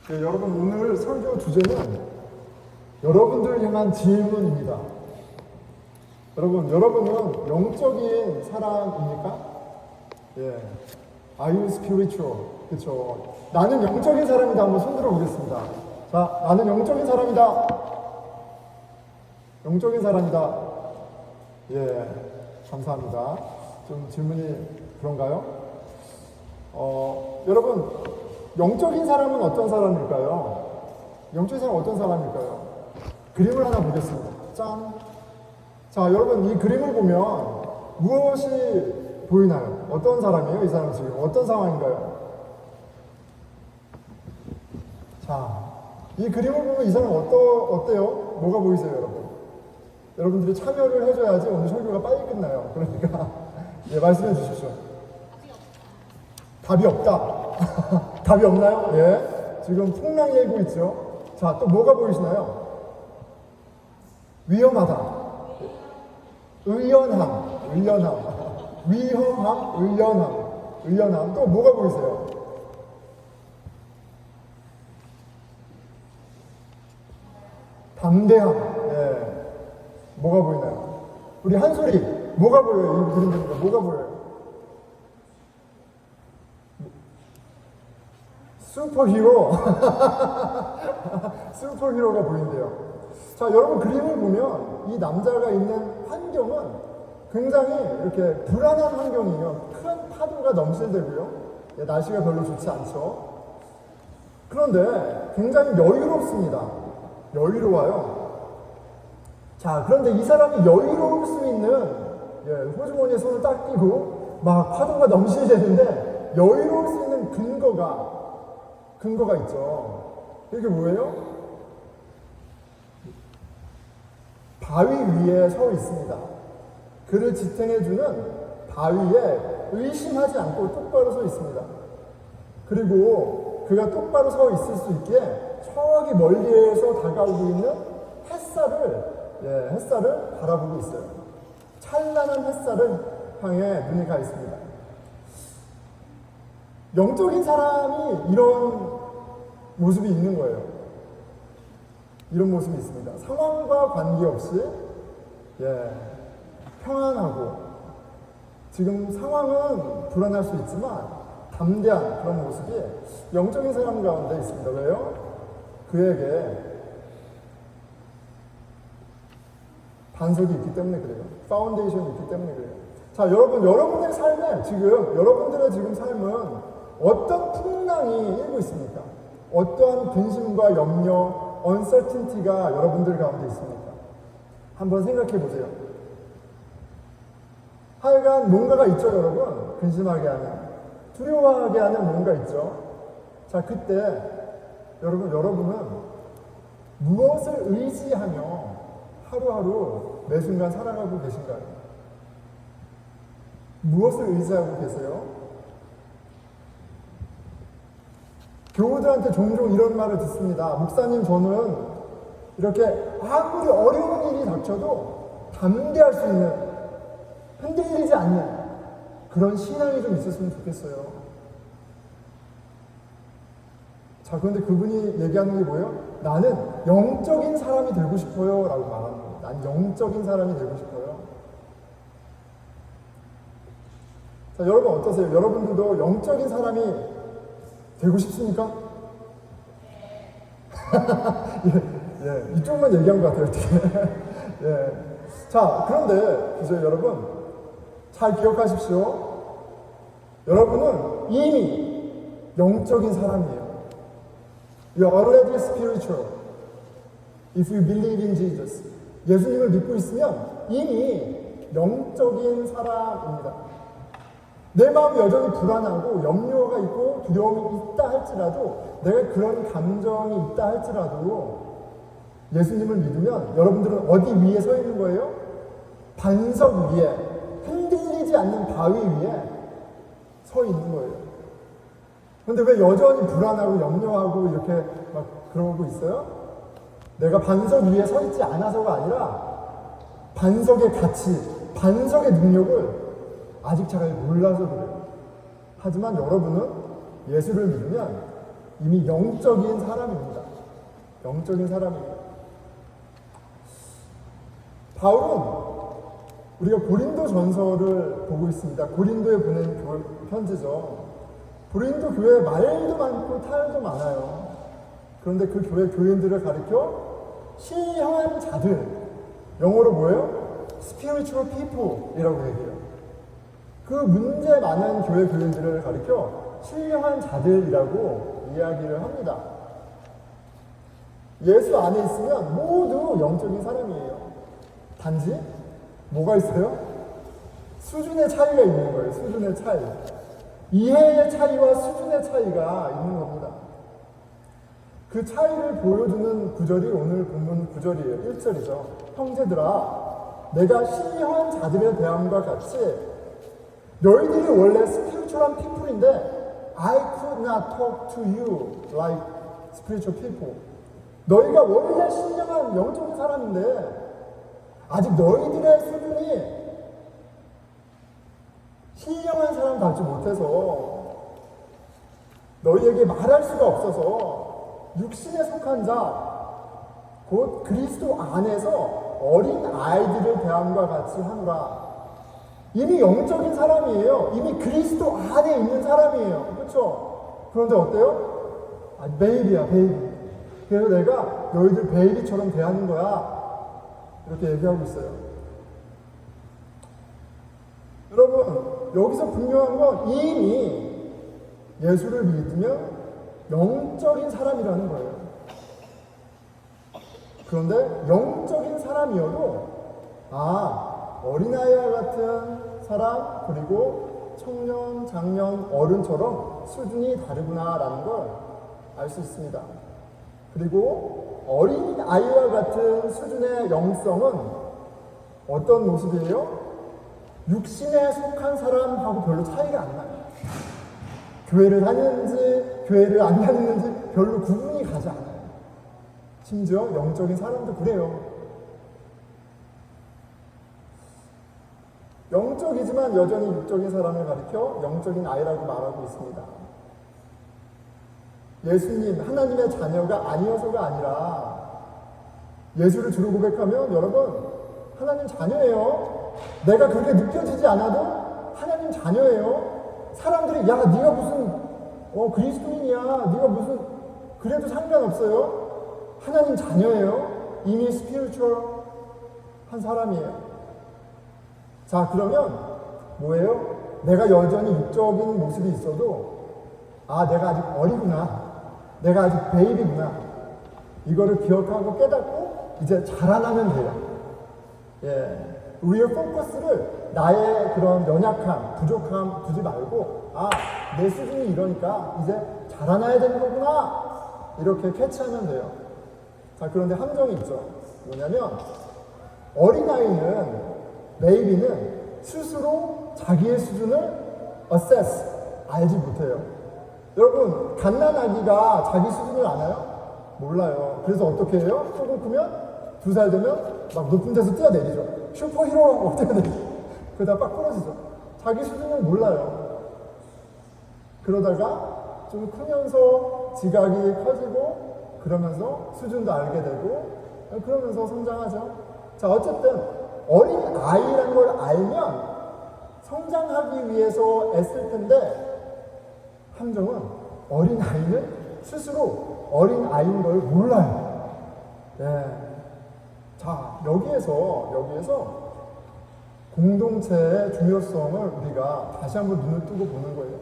네, 여러분 오늘 설교 주제는 여러분들 향한 질문입니다. 여러분은 영적인 사람입니까? 예. Are you spiritual? 그쵸. 나는 영적인 사람이다. 한번 손 들어 보겠습니다. 자, 나는 영적인 사람이다. 영적인 사람이다. 예. 감사합니다. 좀 질문이 그런가요? 여러분, 영적인 사람은 어떤 사람일까요? 영적인 사람은 어떤 사람일까요? 그림을 하나 보겠습니다. 짠! 자, 여러분, 이 그림을 보면 무엇이 보이나요? 어떤 사람이에요? 이 사람 지금 어떤 상황인가요? 자, 이 그림을 보면 이 사람 어때요? 뭐가 보이세요, 여러분? 여러분들이 참여를 해줘야지 오늘 설교가 빨리 끝나요. 그러니까 예, 말씀해 주십시오. 답이 없다. 답이 없나요? 예. 지금 풍랑이 일고 있죠. 자, 또 뭐가 보이시나요? 위험하다. 의연함. 위험함, 의연함. 또 뭐가 보이세요? 담대함. 예. 뭐가 보이나요? 우리 한솔이 뭐가 보여요? 이 그림 보니까 뭐가 보여요? 슈퍼히로. 슈퍼히로가 보인대요. 자, 여러분 그림을 보면 이 남자가 있는 환경은 굉장히 이렇게 불안한 환경이에요. 큰 파도가 넘실대고요. 예, 날씨가 별로 좋지 않죠. 그런데 굉장히 여유롭습니다. 여유로워요. 자, 그런데 이 사람이 여유로울 수 있는, 예, 호주머니에 손을 딱 끼고 막 파도가 넘실대는데 여유로울 수 있는 근거가 있죠. 이게 뭐예요? 바위 위에 서 있습니다. 그를 지탱해주는 바위에 의심하지 않고 똑바로 서 있습니다. 그리고 그가 똑바로 서 있을 수 있기에 저기 멀리에서 다가오고 있는 햇살을 바라보고 있어요. 찬란한 햇살을 향해 눈이 가 있습니다. 영적인 사람이 이런 모습이 있는 거예요. 이런 모습이 있습니다. 상황과 관계없이 평안하고, 지금 상황은 불안할 수 있지만 담대한 그런 모습이 영적인 사람 가운데 있습니다. 왜요? 그에게 반석이 있기 때문에 그래요. 파운데이션이 있기 때문에 그래요. 자, 여러분들의 지금 삶은 어떤 풍랑이 일고 있습니까? 어떠한 근심과 염려, uncertainty가 여러분들 가운데 있습니까? 한번 생각해 보세요. 하여간 뭔가가 있죠, 여러분. 근심하게 하는, 두려워하게 하는 뭔가 있죠. 자, 그때 여러분은 무엇을 의지하며 하루하루 매 순간 살아가고 계신가요? 무엇을 의지하고 계세요? 교우들한테 종종 이런 말을 듣습니다. 목사님, 저는 이렇게 아무리 어려운 일이 닥쳐도 담대할 수 있는, 흔들리지 않는 그런 신앙이 좀 있었으면 좋겠어요. 자, 그런데 그분이 얘기하는 게 뭐예요? 나는 영적인 사람이 되고 싶어요 라고 말하는 거예요. 난 영적인 사람이 되고 싶어요. 자, 여러분 어떠세요? 여러분들도 영적인 사람이 되고 싶습니까? 예, 이쪽만 얘기한 것 같아요, 어떻게. 예. 자, 그런데, 보세요, 여러분. 잘 기억하십시오. 여러분은 이미 영적인 사람이에요. You are already spiritual. If you believe in Jesus. 예수님을 믿고 있으면 이미 영적인 사람입니다. 내 마음이 여전히 불안하고 염려가 있고 두려움이 있다 할지라도, 내가 그런 감정이 있다 할지라도 예수님을 믿으면 여러분들은 어디 위에 서 있는 거예요? 반석 위에, 흔들리지 않는 바위 위에 서 있는 거예요. 그런데 왜 여전히 불안하고 염려하고 이렇게 막 그러고 있어요? 내가 반석 위에 서 있지 않아서가 아니라 반석의 가치, 반석의 능력을 아직 잘 몰라서 그래요. 하지만 여러분은 예수를 믿으면 이미 영적인 사람입니다. 영적인 사람입니다. 바울은 우리가 고린도 전서를 보고 있습니다. 고린도에 보낸 편지죠. 고린도 교회에 말도 많고 탈도 많아요. 그런데 그 교인들을 가리켜 신령한 자들, 영어로 뭐예요? Spiritual people 이라고 얘기해요. 그 문제 많은 교인들을 가리켜 신령한 자들이라고 이야기를 합니다. 예수 안에 있으면 모두 영적인 사람이에요. 단지 뭐가 있어요? 수준의 차이가 있는 거예요. 수준의 차이. 이해의 차이와 수준의 차이가 있는 겁니다. 그 차이를 보여주는 구절이 오늘 본문 구절이에요. 1절이죠. 형제들아, 내가 신령한 자들의 대함과 같이 너희들이 원래 스피리추얼한 people인데 I could not talk to you like spiritual people. 너희가 원래 신령한 영적인 사람인데 아직 너희들의 수준이 신령한 사람답지 못해서 너희에게 말할 수가 없어서 육신에 속한 자, 곧 그리스도 안에서 어린 아이들을 대함과 같이 하노라. 이미 영적인 사람이에요. 이미 그리스도 안에 있는 사람이에요. 그렇죠? 그런데 어때요? 베이비야, 베이비. 그래서 내가 너희들 베이비처럼 대하는 거야. 이렇게 얘기하고 있어요. 여러분, 여기서 분명한 건 이미 예수를 믿으면 영적인 사람이라는 거예요. 그런데 영적인 사람이어도 어린아이와 같은 사람, 그리고 청년, 장년, 어른처럼 수준이 다르구나라는 걸 알 수 있습니다. 그리고 어린 아이와 같은 수준의 영성은 어떤 모습이에요? 육신에 속한 사람하고 별로 차이가 안 나요. 교회를 다니는지 교회를 안 다니는지 별로 구분이 가지 않아요. 심지어 영적인 사람도 그래요. 영적이지만 여전히 육적인 사람을 가리켜 영적인 아이라고 말하고 있습니다. 예수님, 하나님의 자녀가 아니어서가 아니라 예수를 주로 고백하면 여러분, 하나님 자녀예요. 내가 그렇게 느껴지지 않아도 하나님 자녀예요. 사람들이 야, 네가 무슨 그리스도인이야. 네가 무슨 그래도 상관없어요. 하나님 자녀예요. 이미 스피리추얼 한 사람이에요. 자, 그러면 뭐예요? 내가 여전히 육적인 모습이 있어도 내가 아직 어리구나. 내가 아직 베이비구나. 이거를 기억하고 깨닫고 이제 자라나면 돼요. 예. 우리의 포커스를 나의 그런 연약함, 부족함 두지 말고 내 수준이 이러니까 이제 자라나야 되는 거구나. 이렇게 캐치하면 돼요. 자, 그런데 함정이 있죠. 뭐냐면 어린아이는, 베이비는 스스로 자기의 수준을 assess, 알지 못해요. 여러분, 갓난아기가 자기 수준을 아나요? 몰라요. 그래서 어떻게 해요? 조금 크면 2살 되면 막 높은 데서 뛰어내리죠. 슈퍼히어로가 어떻게 되죠? 그러다 빡 부러지죠. 자기 수준을 몰라요. 그러다가 좀 크면서 지각이 커지고 그러면서 수준도 알게 되고 그러면서 성장하죠. 자, 어쨌든 어린 아이라는 걸 알면 성장하기 위해서 애쓸 텐데 함정은 어린 아이는 스스로 어린 아이인 걸 몰라요. 네. 자, 여기에서 공동체의 중요성을 우리가 다시 한번 눈을 뜨고 보는 거예요.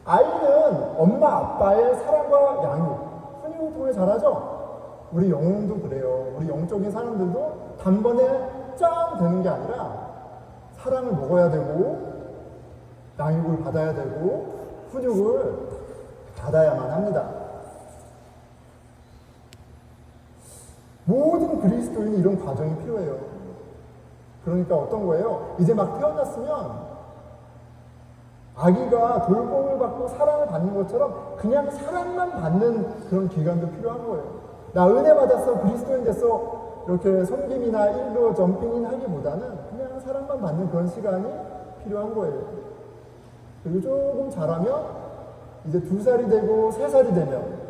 아이는 엄마 아빠의 사랑과 양육, 훈육을 통해 자라죠. 우리 영혼도 그래요. 우리 영적인 사람들도 단번에 짱 되는 게 아니라 사랑을 먹어야 되고 양육을 받아야 되고 훈육을 받아야만 합니다. 모든 그리스도인이 이런 과정이 필요해요. 그러니까 어떤 거예요? 이제 막 태어났으면 아기가 돌봄을 받고 사랑을 받는 것처럼 그냥 사랑만 받는 그런 기간도 필요한 거예요. 나 은혜 받았어, 그리스도인 됐어, 이렇게 섬김이나 일도 점핑인 하기보다는 그냥 사랑만 받는 그런 시간이 필요한 거예요. 그리고 조금 자라면 이제 2살이 되고 3살이 되면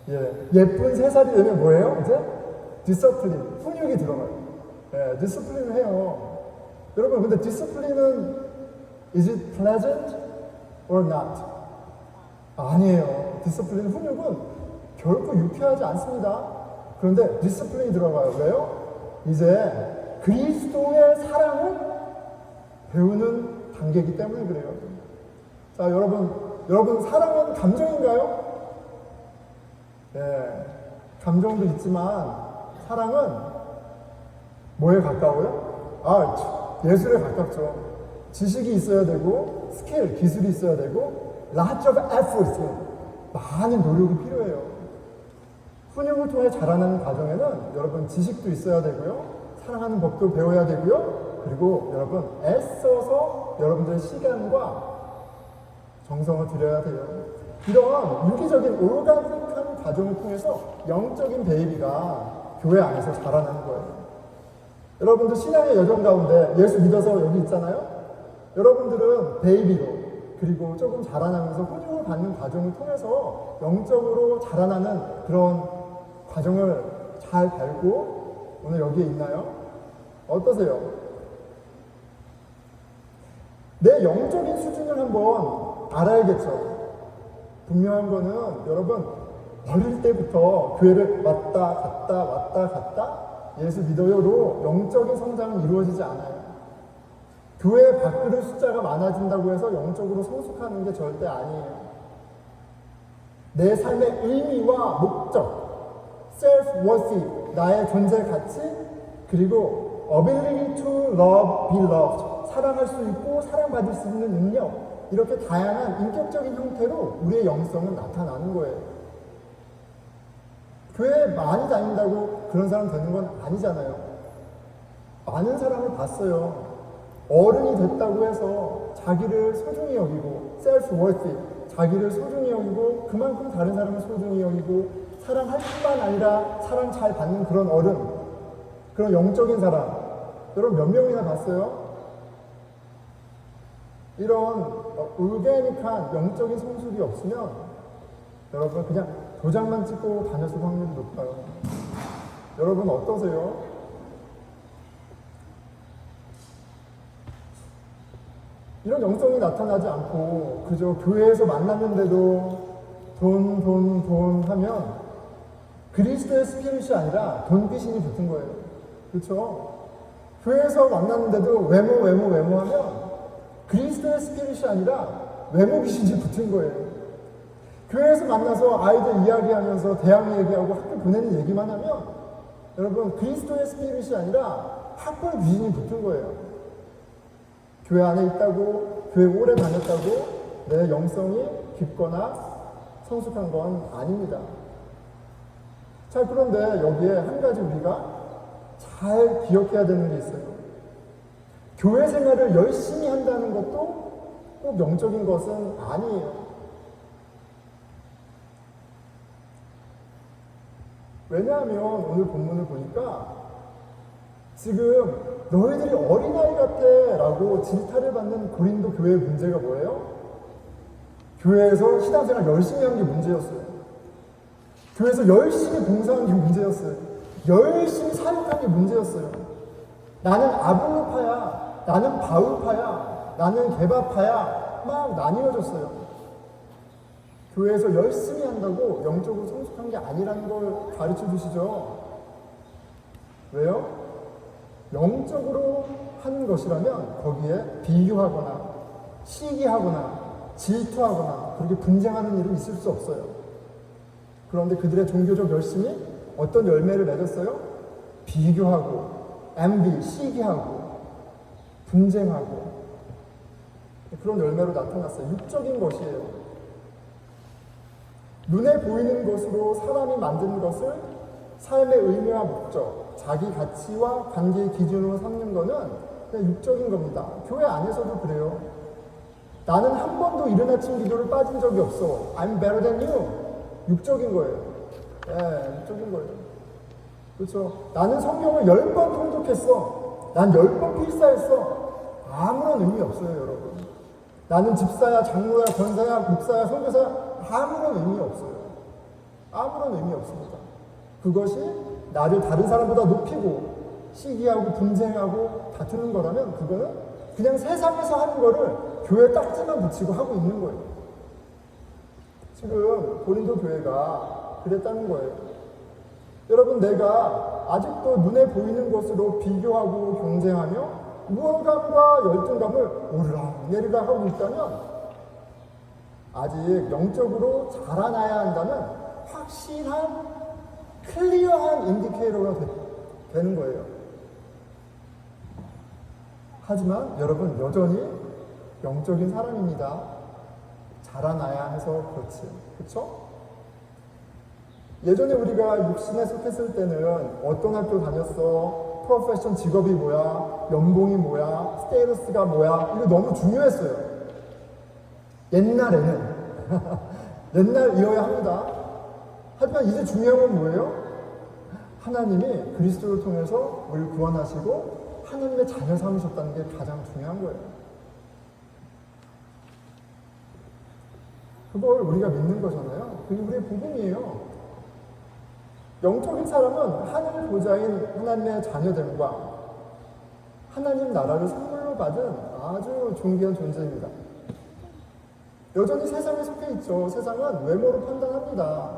예쁜 3살이 되면 뭐예요? 이제 디서플린, 훈육이 들어가요. 디스플린을 해요. 여러분, 근데 디스플린은 is it pleasant or not? 아니에요. 디스플린, 훈육은 결코 유쾌하지 않습니다. 그런데 디스플린이 들어가요. 왜요? 이제 그리스도의 사랑을 배우는 단계이기 때문에 그래요. 자, 여러분 사랑은 감정인가요? 감정도 있지만 사랑은 뭐에 가까워요? 예술에 가깝죠. 지식이 있어야 되고 스킬, 기술이 있어야 되고 lots of effort, 많은 노력이 필요해요. 훈육을 통해 자라나는 과정에는 여러분 지식도 있어야 되고요. 사랑하는 법도 배워야 되고요. 그리고 여러분 애써서 여러분들의 시간과 정성을 들여야 돼요. 이런 유기적인 오르가닉한 과정을 통해서 영적인 베이비가 교회 안에서 자라나는 거예요. 여러분들 신앙의 여정 가운데 예수 믿어서 여기 있잖아요. 여러분들은 베이비로 그리고 조금 자라나면서 훈육을 받는 과정을 통해서 영적으로 자라나는 그런 과정을 잘 밟고 오늘 여기에 있나요? 어떠세요? 내 영적인 수준을 한번 알아야겠죠. 분명한 거는 여러분 어릴 때부터 교회를 왔다 갔다 예수 믿어요로 영적인 성장은 이루어지지 않아요. 교회 밥그릇 숫자가 많아진다고 해서 영적으로 성숙하는 게 절대 아니에요. 내 삶의 의미와 목적, self-worthy, 나의 존재 가치, 그리고 ability to love, be loved, 사랑할 수 있고 사랑받을 수 있는 능력, 이렇게 다양한 인격적인 형태로 우리의 영성은 나타나는 거예요. 교회 많이 다닌다고 그런 사람 되는 건 아니잖아요. 많은 사람을 봤어요. 어른이 됐다고 해서 자기를 소중히 여기고 self-worthy, 자기를 소중히 여기고 그만큼 다른 사람을 소중히 여기고 사랑할 뿐만 아니라 사랑 잘 받는 그런 어른, 그런 영적인 사람 여러분 몇 명이나 봤어요? 이런 올게닉한 영적인 성숙이 없으면 여러분 그냥 도장만 찍고 다녔을 확률이 높아요. 여러분 어떠세요? 이런 영성이 나타나지 않고 그저 교회에서 만났는데도 돈 하면 그리스도의 스피릿이 아니라 돈 귀신이 붙은 거예요. 그렇죠? 교회에서 만났는데도 외모 하면 그리스도의 스피릿이 아니라 외모 귀신이 붙은 거예요. 교회에서 만나서 아이들 이야기하면서 대학 얘기하고 학교 보내는 얘기만 하면 여러분 그리스도의 스피릿이 아니라 학벌 귀신이 붙은 거예요. 교회 안에 있다고, 교회 오래 다녔다고 내 영성이 깊거나 성숙한 건 아닙니다. 자, 그런데 여기에 한 가지 우리가 잘 기억해야 되는 게 있어요. 교회 생활을 열심히 한다는 것도 꼭 영적인 것은 아니에요. 왜냐하면 오늘 본문을 보니까 지금 너희들이 어린아이 같아 라고 질타를 받는 고린도 교회의 문제가 뭐예요? 교회에서 신앙생활 열심히 한 게 문제였어요. 교회에서 열심히 봉사한 게 문제였어요. 열심히 사역한 게 문제였어요. 나는 아볼로파야, 나는 바울파야, 나는 게바파야 막 나뉘어졌어요. 교회에서 열심히 한다고 영적으로 성숙한 게 아니라는 걸 가르쳐 주시죠. 왜요? 영적으로 하는 것이라면 거기에 비교하거나 시기하거나 질투하거나 그렇게 분쟁하는 일은 있을 수 없어요. 그런데 그들의 종교적 열심이 어떤 열매를 맺었어요? 비교하고 envy, 시기하고 분쟁하고 그런 열매로 나타났어요. 육적인 것이에요. 눈에 보이는 것으로 사람이 만든 것을 삶의 의미와 목적, 자기 가치와 관계의 기준으로 삼는 것은 그냥 육적인 겁니다. 교회 안에서도 그래요. 나는 한 번도 이른 아침 기도를 빠진 적이 없어. I'm better than you. 육적인 거예요. 육적인 거예요. 그렇죠. 나는 성경을 10번 통독했어. 난 10번 필사했어. 아무런 의미 없어요, 여러분. 나는 집사야, 장로야, 권사야, 목사야, 선교사야 아무런 의미 없어요. 아무런 의미 없습니다. 그것이 나를 다른 사람보다 높이고 시기하고 분쟁하고 다투는 거라면 그거는 그냥 세상에서 하는 거를 교회 딱지만 붙이고 하고 있는 거예요. 지금 고린도 교회가 그랬다는 거예요. 여러분, 내가 아직도 눈에 보이는 것으로 비교하고 경쟁하며 우월감과 열등감을 오르락내리락 하고 있다면 아직 영적으로 자라나야 한다는 확실한 클리어한 인디케이터가 되는 거예요. 하지만 여러분, 여전히 영적인 사람입니다. 자라나야 해서 그렇지. 그렇죠? 예전에 우리가 육신에 속했을 때는 어떤 학교 다녔어? 프로페션 직업이 뭐야? 연봉이 뭐야? 스테이터스가 뭐야? 이거 너무 중요했어요. 옛날에는 옛날이어야 합니다. 하지만 이제 중요한 건 뭐예요? 하나님이 그리스도를 통해서 우리를 구원하시고 하나님의 자녀 삼으셨다는 게 가장 중요한 거예요. 그걸 우리가 믿는 거잖아요. 그게 우리의 복음이에요. 영적인 사람은 하늘 보좌인 하나님의 자녀됨과 하나님 나라를 선물로 받은 아주 존귀한 존재입니다. 여전히 세상에 속해 있죠. 세상은 외모로 판단합니다.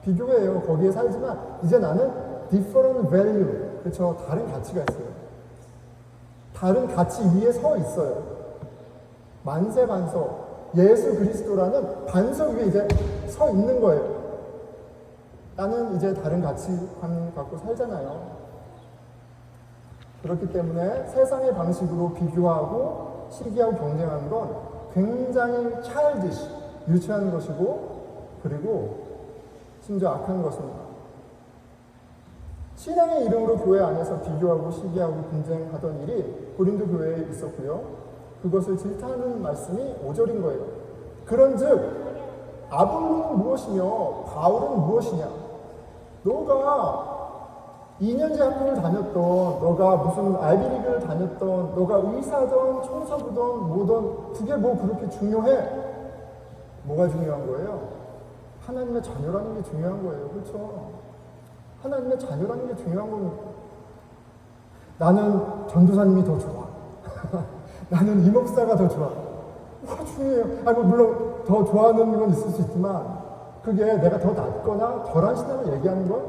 비교해요. 거기에 살지만 이제 나는 different value, 그렇죠? 다른 가치가 있어요. 다른 가치 위에 서 있어요. 만세반석, 예수 그리스도라는 반석 위에 이제 서 있는 거예요. 나는 이제 다른 가치관 갖고 살잖아요. 그렇기 때문에 세상의 방식으로 비교하고 시기하고 경쟁하는 건 굉장히 childish, 유치한 것이고, 그리고 심지어 악한 것입니다. 신앙의 이름으로 교회 안에서 비교하고 시기하고 분쟁하던 일이 고린도 교회에 있었고요. 그것을 질타하는 말씀이 5절인 거예요. 그런즉 아볼로는 무엇이며 바울은 무엇이냐? 너가 2년제 학교를 다녔던, 너가 무슨 아이비리그를 다녔던, 너가 의사든 총사부든 뭐든 그게 뭐 그렇게 중요해? 뭐가 중요한 거예요? 하나님의 자녀라는 게 중요한 거예요. 그렇죠? 하나님의 자녀라는 게 중요한 겁니다. 나는 전도사님이 더 좋아. 나는 이 목사가 더 좋아. 뭐가 중요해요? 뭐 물론 더 좋아하는 건 있을 수 있지만 그게 내가 더 낫거나 덜한 신앙을 얘기하는 건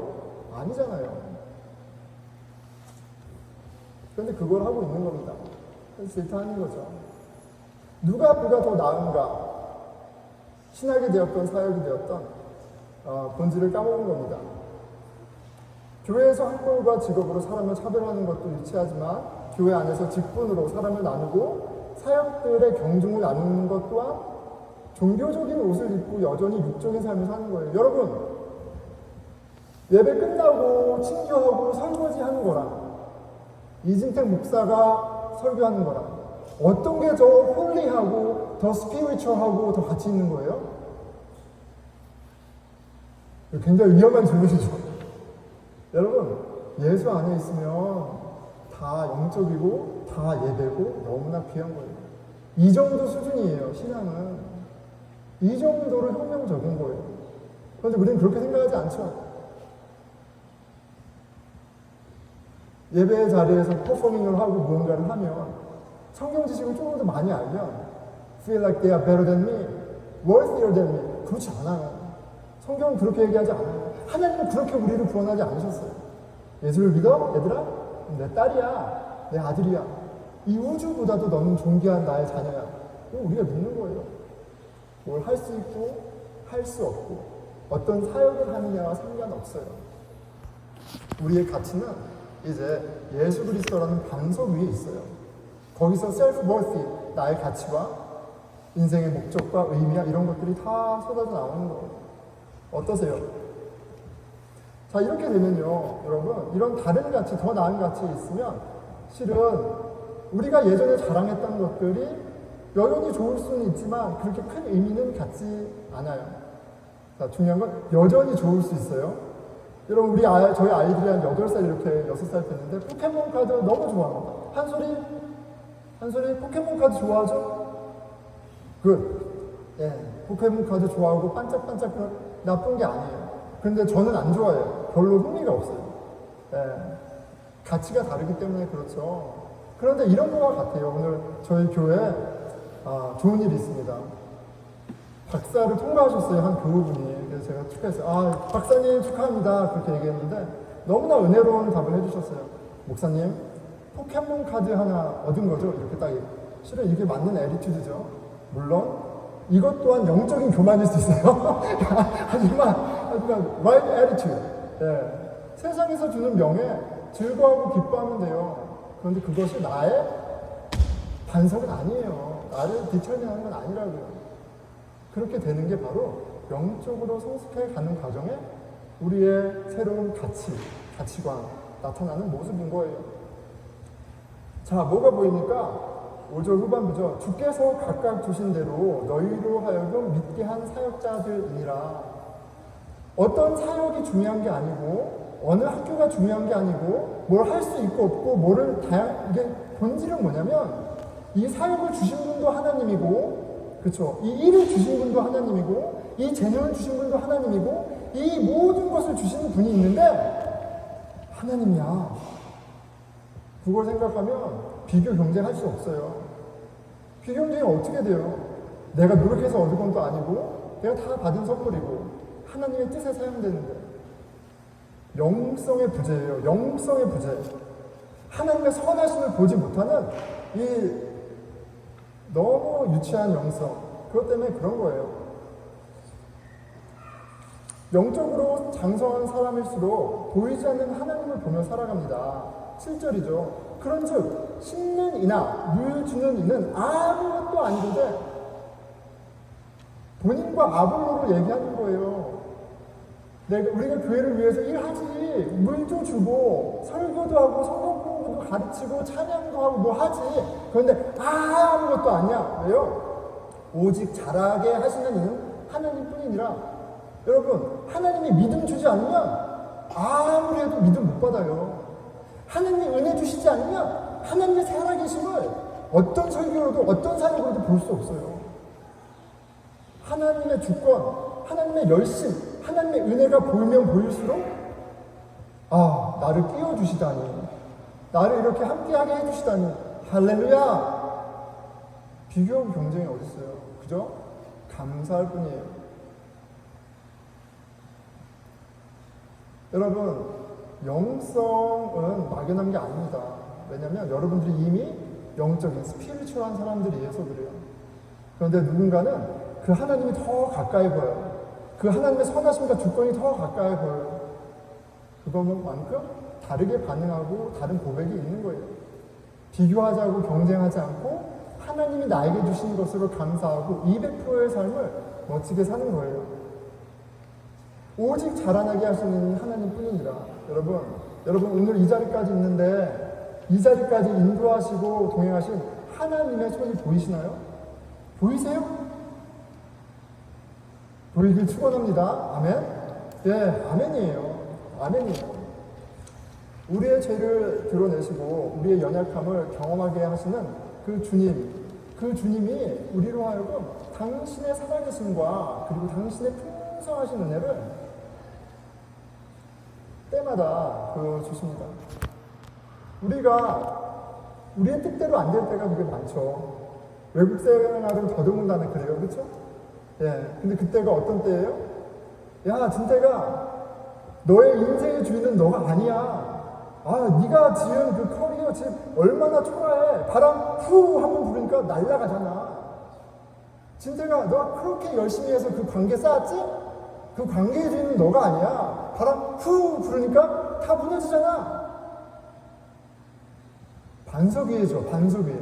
아니잖아요. 그런데 그걸 하고 있는 겁니다. 질타하는 거죠. 누가 더 나은가? 신학이 되었던 사역이 되었던 본질을 까먹은 겁니다. 교회에서 학벌과 직업으로 사람을 차별하는 것도 유치하지만 교회 안에서 직분으로 사람을 나누고 사역들의 경중을 나누는 것 또한 종교적인 옷을 입고 여전히 육적인 삶을 사는 거예요. 여러분, 예배 끝나고 친교하고 설거지하는 거랑 이진택 목사가 설교하는 거랑 어떤 게 더 홀리하고 더 스피리추얼하고 더 가치 있는 거예요? 굉장히 위험한 질문이죠. 여러분, 예수 안에 있으면 다 영적이고 다 예배고 너무나 귀한 거예요. 이 정도 수준이에요. 신앙은 이 정도로 혁명적인 거예요. 그런데 우리는 그렇게 생각하지 않죠. 예배 자리에서 퍼포밍을 하고 무언가를 하면 성경 지식을 조금 더 많이 알면 feel like they are better than me, worthier than me. 그렇지 않아요. 성경은 그렇게 얘기하지 않아요. 하나님은 그렇게 우리를 구원하지 않으셨어요. 예수를 믿어? 얘들아? 내 딸이야. 내 아들이야. 이 우주보다도 너는 존귀한 나의 자녀야. 이거 우리가 믿는 거예요. 뭘 할 수 있고 할 수 없고 어떤 사역을 하느냐와 상관없어요. 우리의 가치는 이제 예수 그리스도라는 반석 위에 있어요. 거기서 self-worthy, 나의 가치와 인생의 목적과 의미야 이런 것들이 다 쏟아져 나오는 거예요. 어떠세요? 자, 이렇게 되면요, 여러분, 이런 다른 가치, 더 나은 가치 있으면 실은 우리가 예전에 자랑했던 것들이 여전히 좋을 수는 있지만 그렇게 큰 의미는 갖지 않아요. 자, 중요한 건 여전히 좋을 수 있어요. 여러분, 저희 아이들이 한 8살 이렇게 6살 됐는데 포켓몬 카드 너무 좋아합니다. 한솔이 포켓몬 카드 좋아하죠? 굿. 예, 포켓몬 카드 좋아하고 반짝반짝 나쁜 게 아니에요. 근데 저는 안 좋아해요. 별로 흥미가 없어요. 예, 가치가 다르기 때문에 그렇죠. 그런데 이런 거와 같아요. 오늘 저희 교회에 좋은 일이 있습니다. 박사를 통과하셨어요. 한 교우분이. 그래서 제가 축하했어요. 박사님 축하합니다. 그렇게 얘기했는데 너무나 은혜로운 답을 해주셨어요. 목사님, 포켓몬 카드 하나 얻은 거죠? 이렇게 딱. 실은 이게 맞는 애리튜드죠. 물론 이것 또한 영적인 교만일 수 있어요. 하지만 right attitude. 예. 세상에서 주는 명예, 즐거워하고 기뻐하면 돼요. 그런데 그것이 나의 반석은 아니에요. 나를 디터민하는 건 아니라고요. 그렇게 되는 게 바로 영적으로 성숙해 가는 과정에 우리의 새로운 가치관 나타나는 모습인 거예요. 자, 뭐가 보입니까? 5절 후반부죠. 주께서 각각 주신 대로 너희로 하여금 믿게 한 사역자들이니라. 어떤 사역이 중요한 게 아니고 어느 학교가 중요한 게 아니고 뭘 할 수 있고 없고 뭐를 이게 본질은 뭐냐면 이 사역을 주신 분도 하나님이고, 그렇죠? 이 일을 주신 분도 하나님이고, 이 재능을 주신 분도 하나님이고, 이 모든 것을 주시는 분이 있는데 하나님이야. 그걸 생각하면 비교 경쟁할 수 없어요. 비교 경쟁이 어떻게 돼요? 내가 노력해서 얻은 건 또 아니고 내가 다 받은 선물이고 하나님의 뜻에 사용되는데 영성의 부재예요. 영성의 부재. 하나님의 선하심을 보지 못하는 이 너무 유치한 영성. 그것 때문에 그런 거예요. 영적으로 장성한 사람일수록 보이지 않는 하나님을 보며 살아갑니다. 7절이죠. 그런즉 심는 이나 물 주는 이는 아무것도 아니거든 본인과 아볼로를 얘기하는 거예요. 우리가 교회를 위해서 일하지. 물도 주고 설교도 하고 성경 공부도 가르치고 찬양도 하고 뭐 하지. 그런데 아무것도 아니야. 왜요? 오직 잘하게 하시는 이는 하나님뿐이니라. 여러분, 하나님이 믿음 주지 않으면 아무리 해도 믿음 못 받아요. 하나님이 은혜 주시지 않으면 하나님의 살아계심을 어떤 설교로도 어떤 사역으로도 볼 수 없어요. 하나님의 주권, 하나님의 열심, 하나님의 은혜가 보이면 보일수록 나를 끼워주시다니, 나를 이렇게 함께하게 해주시다니, 할렐루야. 비교 경쟁이 어디 있어요? 그죠? 감사할 뿐이에요. 여러분, 영성은 막연한 게 아닙니다. 왜냐하면 여러분들이 이미 영적인 스피리추얼한 사람들이어서 그래요. 그런데 누군가는 그 하나님이 더 가까이 보여요. 그 하나님의 선하심과 주권이 더 가까이 보여요. 그것만큼 다르게 반응하고 다른 고백이 있는 거예요. 비교하지 고 경쟁하지 않고 하나님이 나에게 주신 것으로 감사하고 200%의 삶을 멋지게 사는 거예요. 오직 자라나게 하시는 하나님뿐이니라. 여러분 오늘 이 자리까지 있는데 이 자리까지 인도하시고 동행하신 하나님의 손이 보이시나요? 보이세요? 보이길 축원합니다. 아멘? 예, 아멘이에요. 아멘이에요. 우리의 죄를 드러내시고 우리의 연약함을 경험하게 하시는 그 주님이 우리로 하여금 당신의 살아계심과 그리고 당신의 풍성하신 은혜를 때마다 보여주십니다. 우리의 뜻대로 안 될 때가 되게 많죠. 외국 생활은 더더군다나 그래요. 그렇죠? 예. 근데 그때가 어떤 때예요? 야, 진태가 너의 인생의 주인은 너가 아니야. 네가 지은 그 커리어 집 얼마나 초라해. 바람 후 한번 부르니까 날아가잖아. 진태가 너가 그렇게 열심히 해서 그 관계 쌓았지? 그 관계의 주인은 너가 아니야. 바람 후 부르니까 다 무너지잖아. 반석 위에죠. 반석 위에.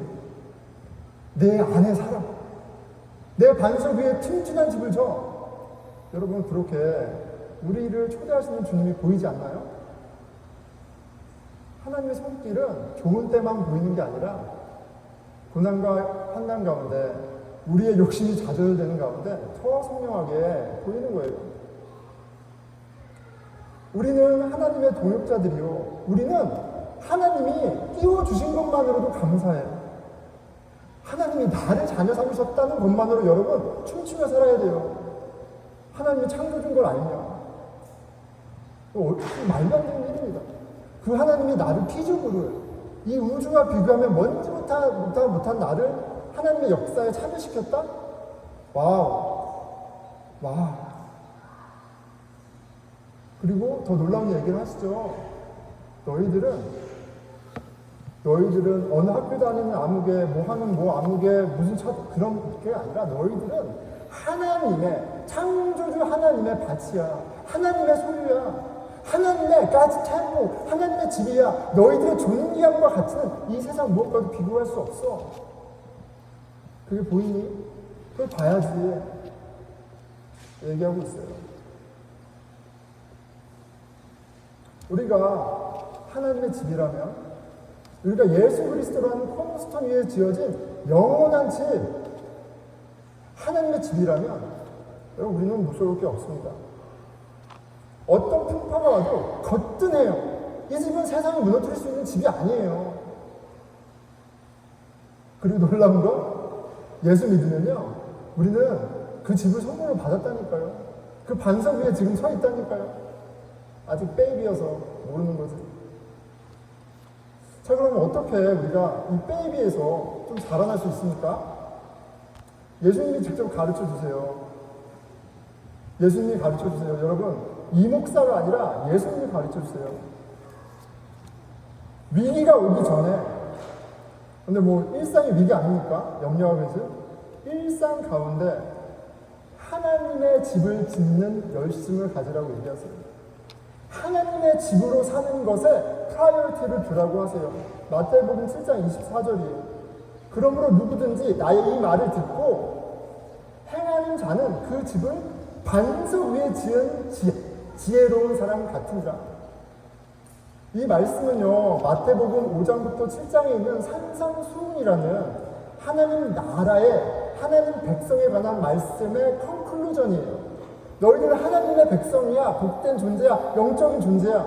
내 안에 살아. 내 반석 위에 튼튼한 집을 져. 여러분, 그렇게 우리를 초대하시는 주님이 보이지 않나요? 하나님의 손길은 좋은 때만 보이는 게 아니라 고난과 환난 가운데 우리의 욕심이 좌절되는 가운데 더 선명하게 보이는 거예요. 우리는 하나님의 동역자들이요. 우리는 하나님이 띄워주신 것만으로도 감사해요. 하나님이 나를 자녀 삼으셨다는 것만으로 여러분 춤추며 살아야 돼요. 하나님이 창조준 걸 알면. 말도 안 되는 일입니다. 그 하나님이 나를 피조물을 이 우주와 비교하면 뭔지 못한 나를 하나님의 역사에 참여시켰다? 와우. 그리고 더 놀라운 얘기를 하시죠. 너희들은 어느 학교 다니는 아무개, 뭐 하는 뭐 아무개, 무슨 그런 게 아니라 너희들은 하나님의, 창조주 하나님의 밭이야. 하나님의 소유야. 하나님의 가지 템포, 하나님의 집이야. 너희들의 존귀함과 가치는 이 세상 무엇과도 비교할 수 없어. 그게 보이니? 그걸 봐야지. 얘기하고 있어요. 우리가 하나님의 집이라면, 우리가 예수 그리스도라는 코너스톤 위에 지어진 영원한 집, 하나님의 집이라면, 여러분, 우리는 무서울 게 없습니다. 어떤 풍파가 와도 거뜬해요. 이 집은 세상을 무너뜨릴 수 있는 집이 아니에요. 그리고 놀라운 건, 예수 믿으면요, 우리는 그 집을 선물로 받았다니까요. 그 반석 위에 지금 서 있다니까요. 아직 베이비여서 모르는 거지. 자, 그러면 어떻게 우리가 이 베이비에서 좀 자라날 수 있습니까? 예수님이 직접 가르쳐 주세요. 예수님이 가르쳐 주세요. 여러분, 이 목사가 아니라 예수님이 가르쳐 주세요. 위기가 오기 전에, 근데 뭐 일상이 위기 아닙니까? 염려와 배신. 일상 가운데 하나님의 집을 짓는 열심을 가지라고 얘기하세요. 하나님의 집으로 사는 것에 프라이어티를 주라고 하세요. 마태복음 7장 24절이에요. 그러므로 누구든지 나의 이 말을 듣고 행하는 자는 그 집을 반석 위에 지은 지혜로운 사람 같으니라. 이 말씀은요, 마태복음 5장부터 7장에 있는 산상수훈이라는 하나님 나라의, 하나님 백성에 관한 말씀의 컨클루전이에요. 너희들은 하나님의 백성이야, 복된 존재야, 영적인 존재야,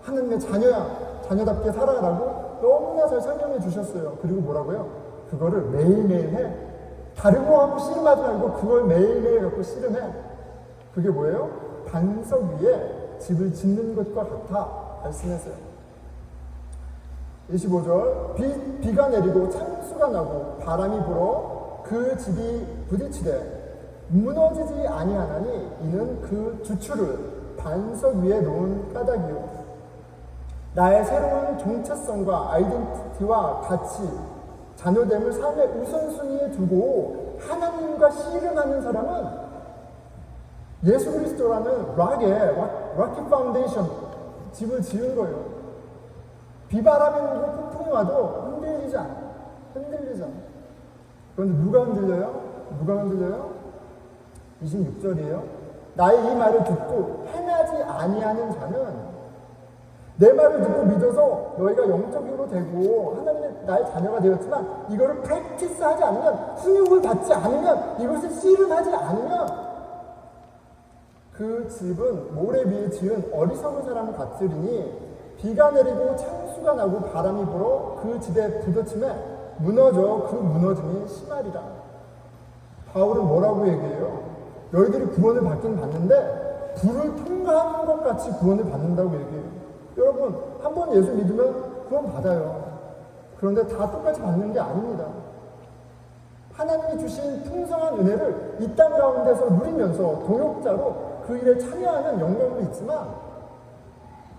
하나님의 자녀야, 자녀답게 살아가라고 너무나 잘 설명해 주셨어요. 그리고 뭐라고요? 그거를 매일매일 해. 다른 거 하고 씨름하지 말고 그걸 매일매일 갖고 씨름해. 그게 뭐예요? 반석 위에 집을 짓는 것과 같아 말씀했어요. 25절 비가 내리고 창수가 나고 바람이 불어 그 집이 부딪히되 무너지지 아니하나니 이는 그 주추를 반석 위에 놓은 까닭이요. 나의 새로운 정체성과 아이덴티티와 가치, 자녀됨을 삶의 우선순위에 두고 하나님과 씨름하는 사람은 예수 그리스도라는 락의 파운데이션 집을 지은 거예요. 비바람이 오고 폭풍이 와도 흔들리지 않아. 그런데 누가 흔들려요? 26절이에요. 나의 이 말을 듣고 행하지 아니하는 자는 내 말을 듣고 믿어서 너희가 영적으로 되고 하나님의 나의 자녀가 되었지만 이거를 프랙티스하지 않으면, 훈육을 받지 않으면, 이것을 씨름하지 않으면 그 집은 모래 위에 지은 어리석은 사람 같으리니 비가 내리고 창수가 나고 바람이 불어 그 집에 부딪힘에 무너져 그 무너짐이 심하리라. 바울은 뭐라고 얘기해요? 너희들이 구원을 받긴 받는데 불을 통과하는 것 같이 구원을 받는다고 얘기해요. 여러분, 한 번 예수 믿으면 구원 받아요. 그런데 다 똑같이 받는 게 아닙니다. 하나님이 주신 풍성한 은혜를 이 땅 가운데서 누리면서 동역자로 그 일에 참여하는 영광도 있지만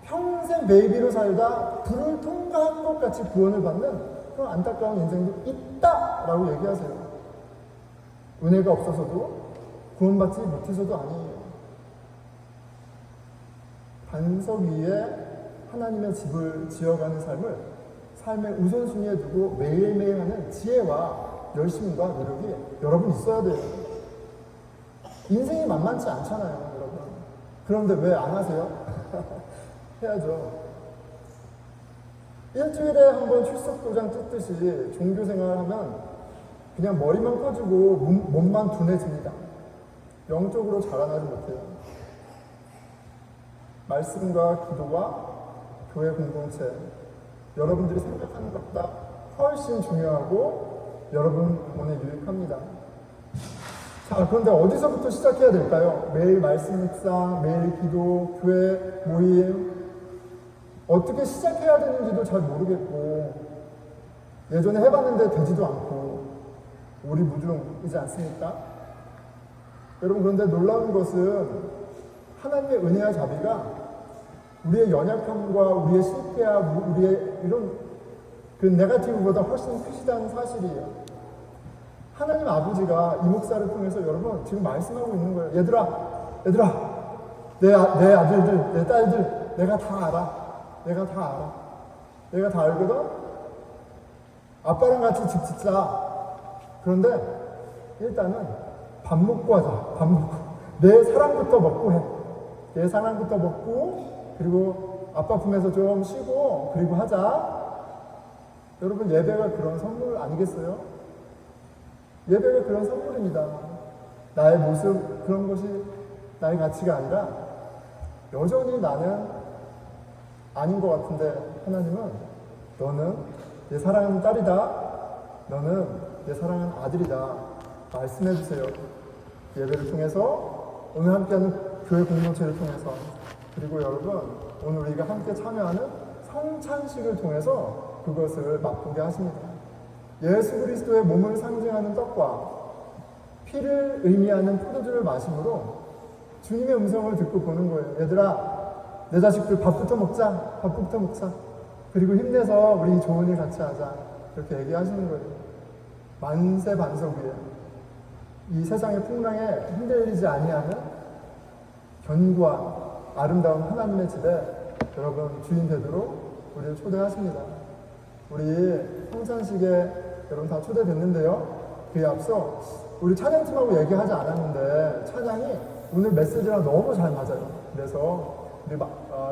평생 베이비로 살다 불을 통과한 것 같이 구원을 받는 그런 안타까운 인생도 있다라고 얘기하세요. 은혜가 없어서도 구원받지 못해서도 아니에요. 반석 위에 하나님의 집을 지어가는 삶의 우선순위에 두고 매일매일 하는 지혜와 열심과 노력이 여러분 있어야 돼요. 인생이 만만치 않잖아요, 여러분. 그런데 왜 안 하세요? 해야죠. 일주일에 한 번 출석도장 뜯듯이 종교생활 하면 그냥 머리만 커지고 몸만 둔해집니다. 영적으로 자라나지 못해요. 말씀과 기도와 교회 공동체, 여러분들이 생각하는 것보다 훨씬 중요하고 여러분 몸에 유익합니다. 자, 그런데 어디서부터 시작해야 될까요? 매일 말씀 묵상, 매일 기도, 교회 모임, 어떻게 시작해야 되는지도 잘 모르겠고, 예전에 해봤는데 되지도 않고, 오리무중이지 않습니까? 여러분, 그런데 놀라운 것은 하나님의 은혜와 자비가 우리의 연약함과 우리의 실패와 우리의 이런 그 네거티브보다 훨씬 크시다는 사실이에요. 하나님 아버지가 이 목사를 통해서 여러분 지금 말씀하고 있는 거예요. 얘들아, 내 아들들, 내 딸들, 내가 다 알아. 내가 다 알거든? 아빠랑 같이 집 짓자. 그런데 일단은 밥 먹고 하자. 밥 먹고. 내 사랑부터 먹고 해. 내 사랑부터 먹고, 그리고 아빠 품에서 좀 쉬고, 그리고 하자. 여러분, 예배가 그런 선물 아니겠어요? 예배가 그런 선물입니다. 나의 모습, 그런 것이 나의 가치가 아니라 여전히 나는 아닌 것 같은데 하나님은 너는 내 사랑하는 딸이다. 너는 내 사랑하는 아들이다. 말씀해 주세요. 예배를 통해서, 오늘 함께하는 교회 공동체를 통해서, 그리고 여러분 오늘 우리가 함께 참여하는 성찬식을 통해서 그것을 맛보게 하십니다. 예수 그리스도의 몸을 상징하는 떡과 피를 의미하는 포도주를 마심으로 주님의 음성을 듣고 보는 거예요. 얘들아, 내 자식들 밥부터 먹자. 그리고 힘내서 우리 좋은 일 같이 하자. 이렇게 얘기하시는 거예요. 만세 반석 위에 이 세상의 풍랑에 흔들리지 아니하는 견고한 아름다운 하나님의 집에 여러분 주인 되도록 우리를 초대하십니다. 우리 성찬식에 여러분 다 초대됐는데요. 그에 앞서 우리 찬양팀하고 얘기하지 않았는데 찬양이 오늘 메시지랑 너무 잘 맞아요. 그래서 우리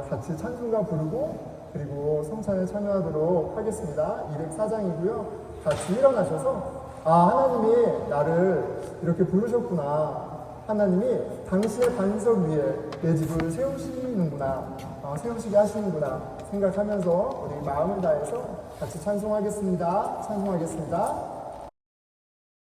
같이 찬송가 부르고 그리고 성찬에 참여하도록 하겠습니다. 204장이고요. 같이 일어나셔서 하나님이 나를 이렇게 부르셨구나. 하나님이 당신의 반석 위에 내 집을 세우시는구나. 세우시게 하시는구나 생각하면서 우리 마음을 다해서 같이 찬송하겠습니다.